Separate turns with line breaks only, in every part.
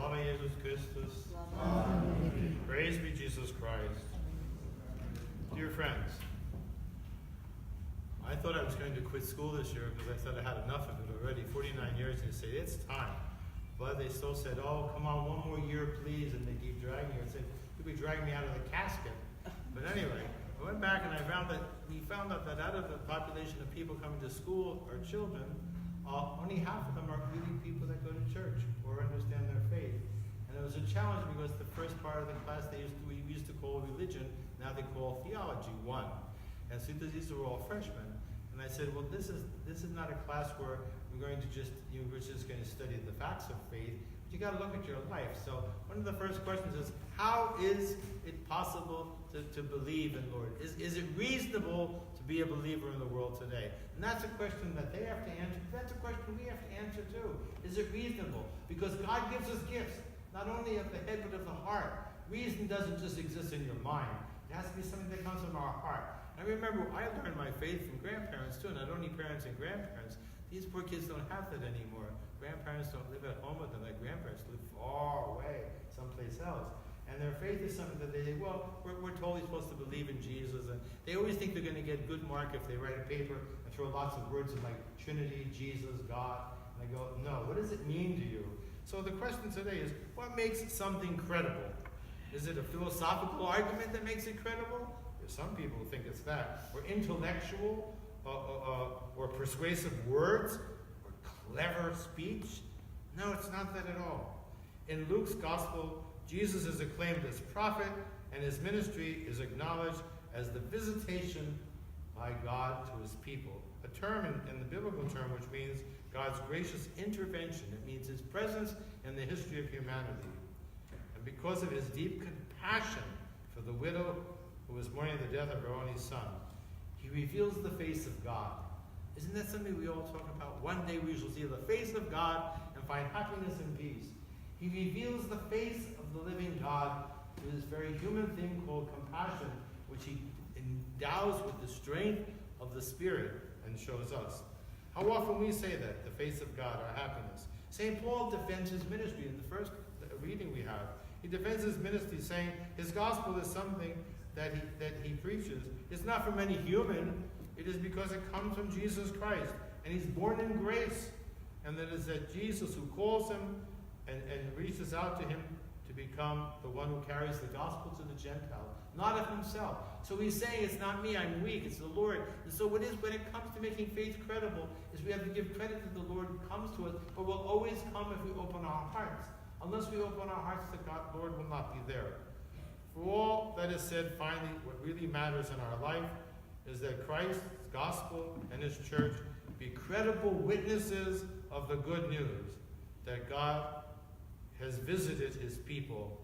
Slava Jesus Christus. Praise be Jesus Christ. Dear friends, I thought I was going to quit school this year because I thought I had enough of it already. 49 years, and they say, it's time. But they still said, oh, come on, one more year, please. And they keep dragging you and said, you'll be dragging me out of the casket. But anyway, I went back and we found out that out of the population of people coming to school or children, only half of them are really people that go to church or understand their faith. And it was a challenge because the first part of the class we used to call religion, now they call theology 1. And so these are all freshmen. And I said, well, this is not a class where we're just going to study the facts of faith. But you got to look at your life. So one of the first questions is, how is it possible to believe in Lord? Is it reasonable to be a believer in the world today? And that's a question that they have to answer. That's a question we have to answer too. Is it reasonable? Because God gives us gifts, not only of the head but of the heart. Reason doesn't just exist in your mind. It has to be something that comes from our heart. I remember I learned my faith from grandparents too, not only parents and grandparents. These poor kids don't have that anymore. Grandparents don't live at home with them. Like grandparents live far away, someplace else. And their faith is something that they say, well, we're totally supposed to believe in Jesus. And they always think they're going to get good mark if they write a paper and throw lots of words in like Trinity, Jesus, God. And I go, no, what does it mean to you? So the question today is, what makes something credible? Is it a philosophical argument that makes it credible? Some people think it's that. Or intellectual, or persuasive words, or clever speech. No, it's not that at all. In Luke's gospel, Jesus is acclaimed as prophet, and his ministry is acknowledged as the visitation by God to his people. A term in the biblical term which means God's gracious intervention. It means his presence in the history of humanity. And because of his deep compassion for the widow who was mourning the death of her only son, he reveals the face of God. Isn't that something we all talk about? One day we shall see the face of God and find happiness and peace. He reveals the face of the living God through this very human thing called compassion, which he endows with the strength of the Spirit and shows us. How often we say that, the face of God, our happiness. St. Paul defends his ministry in the first reading we have. He defends his ministry saying his gospel is something that he preaches. It's not from any human. It is because it comes from Jesus Christ. And he's born in grace. And that is that Jesus who calls him and reaches out to him to become the one who carries the gospel to the Gentiles, not of himself. So he's saying it's not me, I'm weak, it's the Lord. And so when it comes to making faith credible, is we have to give credit that the Lord comes to us, but will always come if we open our hearts. Unless we open our hearts to God, Lord will not be there. For all that is said, finally, what really matters in our life is that Christ's gospel and his church be credible witnesses of the good news that God has visited his people,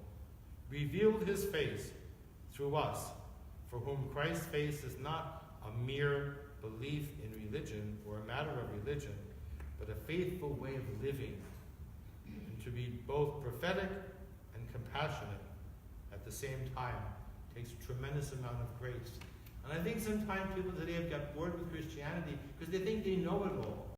revealed his face through us, for whom Christ's face is not a mere belief in religion or a matter of religion, but a faithful way of living, and to be both prophetic and compassionate at the same time takes a tremendous amount of grace. And I think sometimes people today have got bored with Christianity because they think they know it all.